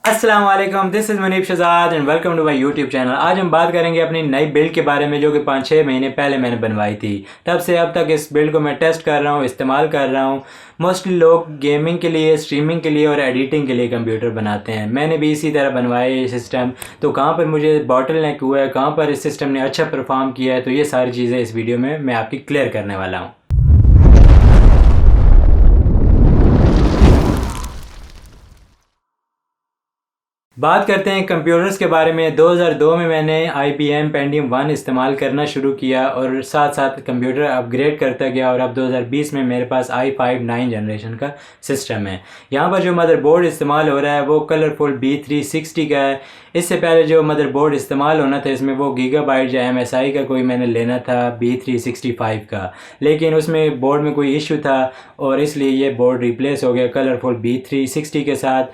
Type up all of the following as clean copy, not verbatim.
अस्सलाम वालेकुम, this is Munib Shahzad and welcome to my YouTube channel. आज हम बात करेंगे अपनी नई बिल्ड के बारे में जो कि 5-6 महीने पहले मैंने बनवाई थी। तब से अब तक इस बिल्ड को मैं टेस्ट कर रहा हूँ, इस्तेमाल कर रहा हूँ। मोस्टली लोग गेमिंग के लिए, स्ट्रीमिंग के लिए और एडिटिंग के लिए कंप्यूटर बनाते हैं। मैंने भी इसी तरह बनवाया ये सिस्टम। तो कहाँ पर मुझे बॉटल नेक हुआ है, कहाँ पर इस सिस्टम ने अच्छा परफॉर्म किया है, तो ये सारी चीज़ें इस वीडियो में मैं आपकी क्लियर करने वाला हूँ। बात करते हैं कंप्यूटर्स के बारे में। 2002 में मैंने IBM Pentium 1 इस्तेमाल करना शुरू किया और साथ साथ कंप्यूटर अपग्रेड करता गया और अब 2020 में मेरे पास i5 9 जनरेशन का सिस्टम है। यहाँ पर जो मदरबोर्ड इस्तेमाल हो रहा है वो कलरफुल B360 का है। इससे पहले जो मदरबोर्ड इस्तेमाल होना था इसमें वो गीगाबाइट या MSI का कोई मैंने लेना था B365 का, लेकिन उसमें बोर्ड में कोई इशू था और इसलिए ये बोर्ड रिप्लेस हो गया कलरफुल B360 के साथ।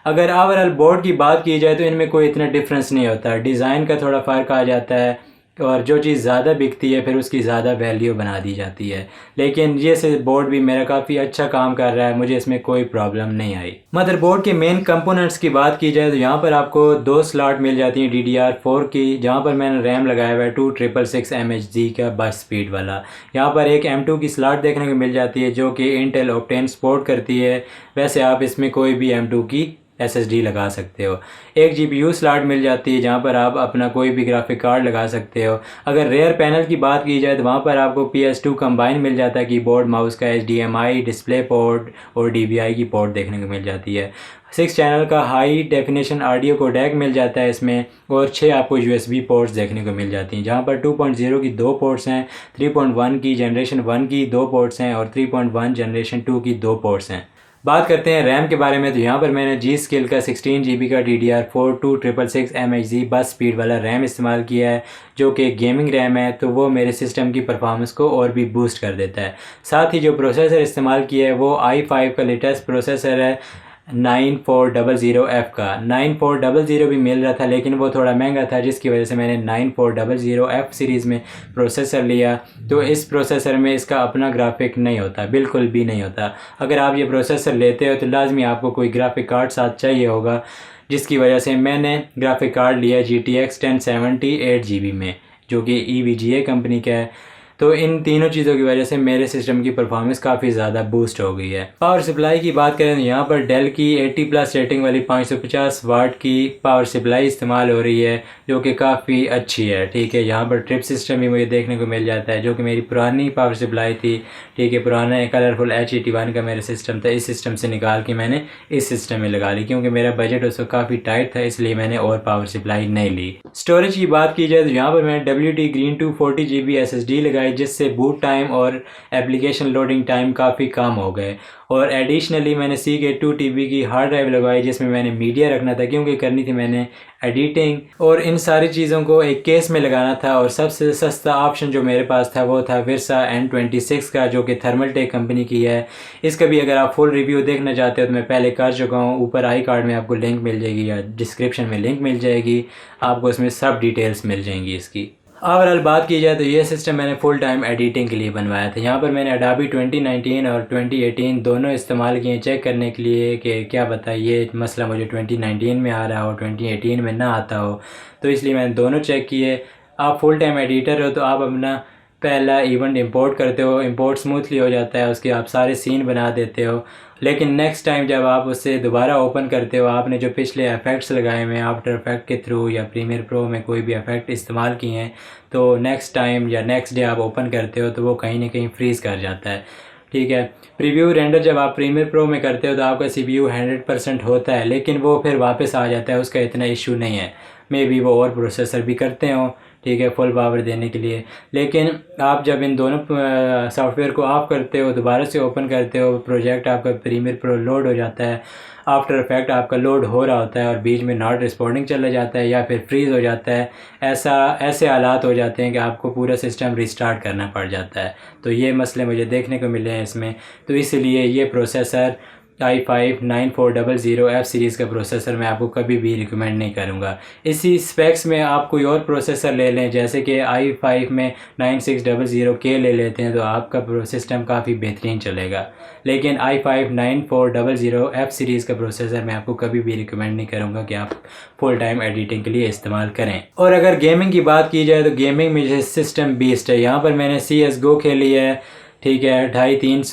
अगर ओवरऑल बोर्ड की बात की जाए तो इनमें कोई इतना डिफरेंस नहीं होता, डिज़ाइन का थोड़ा फ़र्क आ जाता है और जो चीज़ ज़्यादा बिकती है फिर उसकी ज़्यादा वैल्यू बना दी जाती है। लेकिन ये से बोर्ड भी मेरा काफ़ी अच्छा काम कर रहा है, मुझे इसमें कोई प्रॉब्लम नहीं आई। मदरबोर्ड के मेन कंपोनेंट्स की बात की जाए तो यहाँ पर आपको 2 स्लॉट मिल जाती हैं DDR4 की, जहाँ पर मैंने रैम लगाया हुआ है 2666 MHz का बस स्पीड वाला। यहाँ पर एक M2 की स्लॉट देखने को मिल जाती है जो कि इंटेल ऑक्टेन सपोर्ट करती है। वैसे आप इसमें कोई भी M2 की SSD लगा सकते हो। एक GPU स्लॉट मिल जाती है जहाँ पर आप अपना कोई भी ग्राफिक कार्ड लगा सकते हो। अगर रेयर पैनल की बात की जाए तो वहाँ पर आपको PS2 कंबाइन मिल जाता है, कीबोर्ड माउस का HDMI डिस्प्ले पोर्ट और DVI की पोर्ट देखने को मिल जाती है। 6 चैनल का हाई डेफिनेशन ऑडियो कोडेक मिल जाता है इसमें और 6 आपको USB पोर्ट्स देखने को मिल जाती हैं, जहाँ पर 2.0 की 2 पोर्ट्स हैं, 3.1 की जनरेशन 1 की 2 पोर्ट्स हैं और 3.1 जनरेशन 2 की 2 पोर्ट्स हैं। बात करते हैं रैम के बारे में तो यहाँ पर मैंने G.Skill का 16 GB का DDR4 2666 MHz बस स्पीड वाला रैम इस्तेमाल किया है जो कि गेमिंग रैम है, तो वो मेरे सिस्टम की परफॉर्मेंस को और भी बूस्ट कर देता है। साथ ही जो प्रोसेसर इस्तेमाल किया है वो i5 का लेटेस्ट प्रोसेसर है 9400F का। 9400 भी मिल रहा था लेकिन वो थोड़ा महंगा था, जिसकी वजह से मैंने 9400F सीरीज़ में प्रोसेसर लिया। तो इस प्रोसेसर में इसका अपना ग्राफिक नहीं होता, बिल्कुल भी नहीं होता। अगर आप ये प्रोसेसर लेते हो तो लाजमी आपको कोई ग्राफिक कार्ड साथ चाहिए होगा, जिसकी वजह से मैंने ग्राफिक कार्ड लिया GTX 1070 8GB में, जो कि EVGA कंपनी का है। तो इन तीनों चीज़ों की वजह से मेरे सिस्टम की परफॉर्मेंस काफ़ी ज़्यादा बूस्ट हो गई है। पावर सप्लाई की बात करें तो यहाँ पर डेल की 80+ रेटिंग वाली 550 वाट की पावर सप्लाई इस्तेमाल हो रही है जो कि काफ़ी अच्छी है। ठीक है, यहाँ पर ट्रिप सिस्टम भी मुझे देखने को मिल जाता है जो कि मेरी पुरानी पावर सप्लाई थी। ठीक है, पुराना कलरफुल H81 का मेरा सिस्टम था, इस सिस्टम से निकाल के मैंने इस सिस्टम में लगा ली क्योंकि मेरा बजट उसको काफ़ी टाइट था, इसलिए मैंने और पावर सप्लाई नहीं ली। स्टोरेज की बात की जाए तो यहाँ पर मैंने WD Green 240 GB SSD लगाई, जिससे बूट टाइम और एप्लीकेशन लोडिंग टाइम काफ़ी कम हो गए। और एडिशनली मैंने Seagate 2 TB की हार्ड ड्राइव लगवाई जिसमें मैंने मीडिया रखना था क्योंकि करनी थी मैंने एडिटिंग, और इन सारी चीज़ों को एक केस में लगाना था। और सबसे सस्ता ऑप्शन जो मेरे पास था वो था Versa N26 का, जो कि थर्मलटेक कंपनी की है। इसका भी अगर आप फुल रिव्यू देखना चाहते हो तो मैं पहले कर चुका हूँ, ऊपर आई कार्ड में आपको लिंक मिल जाएगी या डिस्क्रिप्शन में लिंक मिल जाएगी, आपको इसमें सब डिटेल्स मिल जाएंगी इसकी। ओवरऑल बात की जाए तो ये सिस्टम मैंने फुल टाइम एडिटिंग के लिए बनवाया था। यहाँ पर मैंने Adobe 2019 और 2018 दोनों इस्तेमाल किए चेक करने के लिए कि क्या पता ये मसला मुझे 2019 में आ रहा हो, 2018 में ना आता हो, तो इसलिए मैंने दोनों चेक किए। आप फुल टाइम एडिटर हो तो आप अपना पहला इवेंट इंपोर्ट करते हो, इंपोर्ट स्मूथली हो जाता है, उसके आप सारे सीन बना देते हो। लेकिन नेक्स्ट टाइम जब आप उससे दोबारा ओपन करते हो, आपने जो पिछले इफ़ेक्ट्स लगाए हुए हैं आफ्टर इफेक्ट के थ्रू या प्रीमियर प्रो में कोई भी इफ़ेक्ट इस्तेमाल किए हैं, तो नेक्स्ट टाइम या नेक्स्ट डे आप ओपन करते हो तो वो कहीं ना कहीं फ्रीज़ कर जाता है। ठीक है, प्रीव्यू रेंडर जब आप प्रीमियर प्रो में करते हो तो आपका CPU 100% होता है, लेकिन वो फिर वापस आ जाता है, उसका इतना इशू नहीं है। मे बी वो और प्रोसेसर भी करते हो, ठीक है, फुल पावर देने के लिए। लेकिन आप जब इन दोनों सॉफ्टवेयर को ऑफ करते हो, दोबारा से ओपन करते हो, प्रोजेक्ट आपका प्रीमियर प्रो लोड हो जाता है, आफ्टर इफेक्ट आपका लोड हो रहा होता है और बीच में नॉट रिस्पॉन्डिंग चला जाता है या फिर फ्रीज़ हो जाता है, ऐसे हालात हो जाते हैं कि आपको पूरा सिस्टम रिस्टार्ट करना पड़ जाता है। तो ये मसले मुझे देखने को मिले हैं इसमें, तो इसलिए ये प्रोसेसर i5 9400 F सीरीज़ का प्रोसेसर मैं आपको कभी भी रिकमेंड नहीं करूँगा। इसी स्पेक्स में आप कोई और प्रोसेसर ले लें, जैसे कि i5 में 9600K ले लेते हैं तो आपका सिस्टम काफ़ी बेहतरीन चलेगा। लेकिन i5 9400 F सीरीज़ का प्रोसेसर मैं आपको कभी भी रिकमेंड नहीं करूँगा कि आप फुल टाइम एडिटिंग के लिए इस्तेमाल करें। और अगर गेमिंग की बात की जाए तो गेमिंग में जो सिस्टम बीस्ट है, यहाँ पर मैंने CSGO खेली है, ठीक है, 250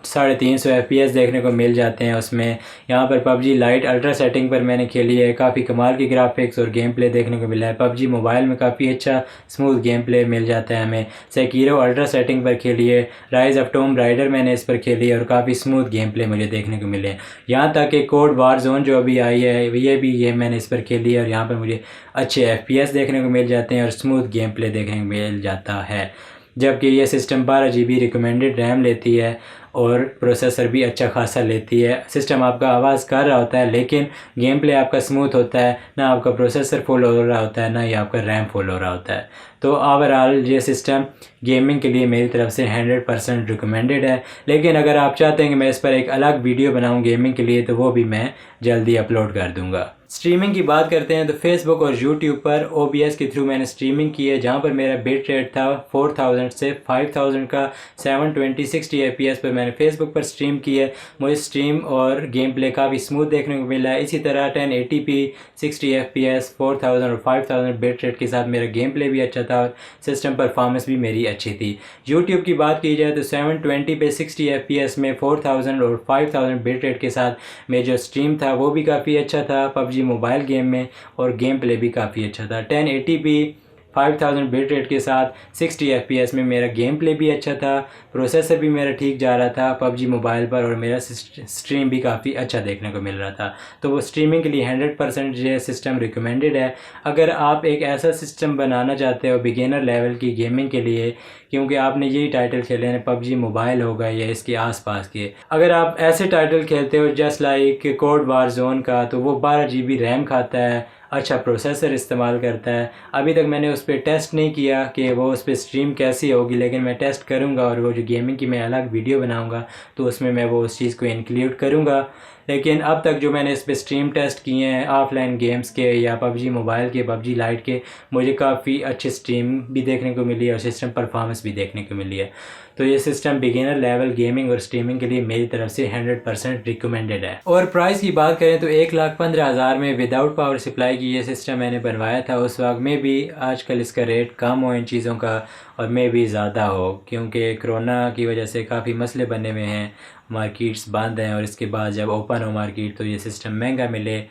350 FPS देखने को मिल जाते हैं उसमें। यहाँ पर PUBG लाइट अल्ट्रा सेटिंग पर मैंने खेली है, काफ़ी कमाल की ग्राफिक्स और गेम प्ले देखने को मिला है। PUBG मोबाइल में काफ़ी अच्छा स्मूथ गेम प्ले मिल जाता है हमें। सेकीरो अल्ट्रा सेटिंग पर खेली है, राइज ऑफ टॉम राइडर मैंने इस पर खेली है और काफ़ी स्मूथ गेम प्ले मुझे देखने को मिले हैं। यहाँ तक कि कोड वार जोन जो अभी आई है ये भी गेम मैंने इस पर खेली है और यहाँ पर मुझे अच्छे FPS देखने को मिल जाते हैं और स्मूथ गेम प्ले देखने को मिल जाता है। जबकि ये सिस्टम 12 GB रिकमेंडेड रैम लेती है और प्रोसेसर भी अच्छा खासा लेती है। सिस्टम आपका आवाज़ कर रहा होता है लेकिन गेम प्ले आपका स्मूथ होता है, ना आपका प्रोसेसर फुल हो रहा होता है, ना ही आपका रैम फुल हो रहा होता है। तो ओवरऑल ये सिस्टम गेमिंग के लिए मेरी तरफ से 100% रिकमेंडेड है। लेकिन अगर आप चाहते हैं कि मैं इस पर एक अलग वीडियो बनाऊं गेमिंग के लिए तो वो भी मैं जल्दी अपलोड कर दूंगा। स्ट्रीमिंग की बात करते हैं तो फेसबुक और यूट्यूब पर OBS के थ्रू मैंने स्ट्रीमिंग की है, जहां पर मेरा बिट रेट था 4000 से 5000 का 720 60 FPS पर मैंने फेसबुक पर स्ट्रीम की है। मुझे स्ट्रीम और गेम प्ले काफ़ी स्मूथ देखने को मिला है। इसी तरह 1080p 60 FPS 4000 और 5000 बिट रेट के साथ मेरा गेम प्ले भी अच्छा था और सिस्टम परफॉर्मेंस भी मेरी अच्छी थी। यूट्यूब की बात की जाए तो 720 पे 60 FPS में 4000 और 5000 बिट रेट के साथ मेरा जो स्ट्रीम था वो भी काफ़ी अच्छा था PUBG मोबाइल गेम में, और गेम प्ले भी काफ़ी अच्छा था। 1080p 5000 बिट रेट के साथ 60 FPS में मेरा गेम प्ले भी अच्छा था, प्रोसेसर भी मेरा ठीक जा रहा था PUBG मोबाइल पर, और मेरा स्ट्रीम भी काफ़ी अच्छा देखने को मिल रहा था। तो वो स्ट्रीमिंग के लिए 100% ये सिस्टम रिकमेंडेड है। अगर आप एक ऐसा सिस्टम बनाना चाहते हो बिगिनर लेवल की गेमिंग के लिए, क्योंकि आपने यही टाइटल खेले हैं PUBG मोबाइल होगा या इसके आसपास के, अगर आप ऐसे टाइटल खेलते हो just like code war zone का, तो वो 12 GB रैम खाता है, अच्छा प्रोसेसर इस्तेमाल करता है। अभी तक मैंने उस पर टेस्ट नहीं किया कि वो उस पर स्ट्रीम कैसी होगी, लेकिन मैं टेस्ट करूँगा और वो जो गेमिंग की मैं अलग वीडियो बनाऊँगा तो उसमें मैं वो उस चीज़ को इंक्लूड करूँगा। लेकिन अब तक जो मैंने इस पर स्ट्रीम टेस्ट किए हैं ऑफलाइन गेम्स के या PUBG मोबाइल के, PUBG लाइट के, मुझे काफ़ी अच्छी स्ट्रीम भी देखने को मिली है और सिस्टम परफॉर्मेंस भी देखने को मिली है। तो ये सिस्टम बिगिनर लेवल गेमिंग और स्ट्रीमिंग के लिए मेरी तरफ से 100% रिकमेंडेड है। और प्राइस की बात करें तो 1,15,000 में विदाउट पावर सप्लाई की ये सिस्टम मैंने बनवाया था उस वक्त में भी। आजकल इसका रेट कम हो इन चीज़ों का और में भी ज़्यादा हो, क्योंकि कोरोना की वजह से काफ़ी मसले बने हुए हैं, मार्केट्स बंद हैं, और इसके बाद जब ओपन हो मार्केट तो ये सिस्टम महंगा मिले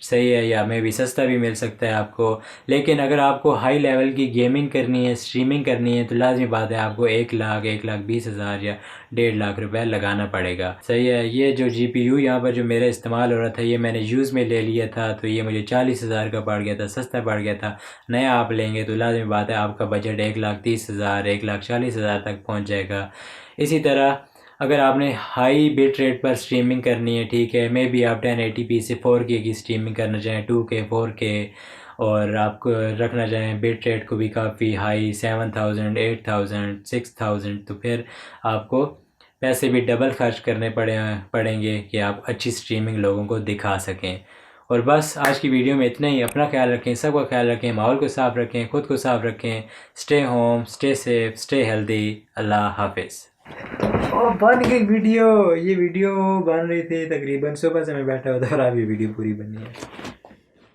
सही है, या में भी सस्ता भी मिल सकता है आपको। लेकिन अगर आपको हाई लेवल की गेमिंग करनी है, स्ट्रीमिंग करनी है, तो लाजमी बात है आपको 1,20,000 या 1.5 लाख रुपए लगाना पड़ेगा, सही है। ये जो GPU यहाँ पर जो मेरा इस्तेमाल हो रहा था ये मैंने यूज़ में ले लिया था, तो ये मुझे 40,000 का पड़ गया था, सस्ता पड़ गया था। नया आप लेंगे तो लाजमी बात है आपका बजट 1,30,000 1,40,000 तक पहुँच जाएगा। इसी तरह अगर आपने हाई बिट रेट पर स्ट्रीमिंग करनी है, ठीक है, मे बी आप 1080p से 4K की स्ट्रीमिंग करना चाहें, 2K 4K, और आपको रखना चाहें बिट रेट को भी काफ़ी हाई 7,000 8,000 6,000, तो फिर आपको पैसे भी डबल खर्च करने पड़ेंगे कि आप अच्छी स्ट्रीमिंग लोगों को दिखा सकें। और बस आज की वीडियो में इतना ही। अपना ख्याल रखें, सबका ख्याल रखें, माहौल को साफ़ रखें, ख़ुद को साफ़ रखें। Stay home, stay safe, stay healthy. अल्लाह हाफिज़। और बन गई वीडियो, ये वीडियो बन रही थी तकरीबन सुबह से मैं बैठा हुआ था और अभी वीडियो पूरी बनी है।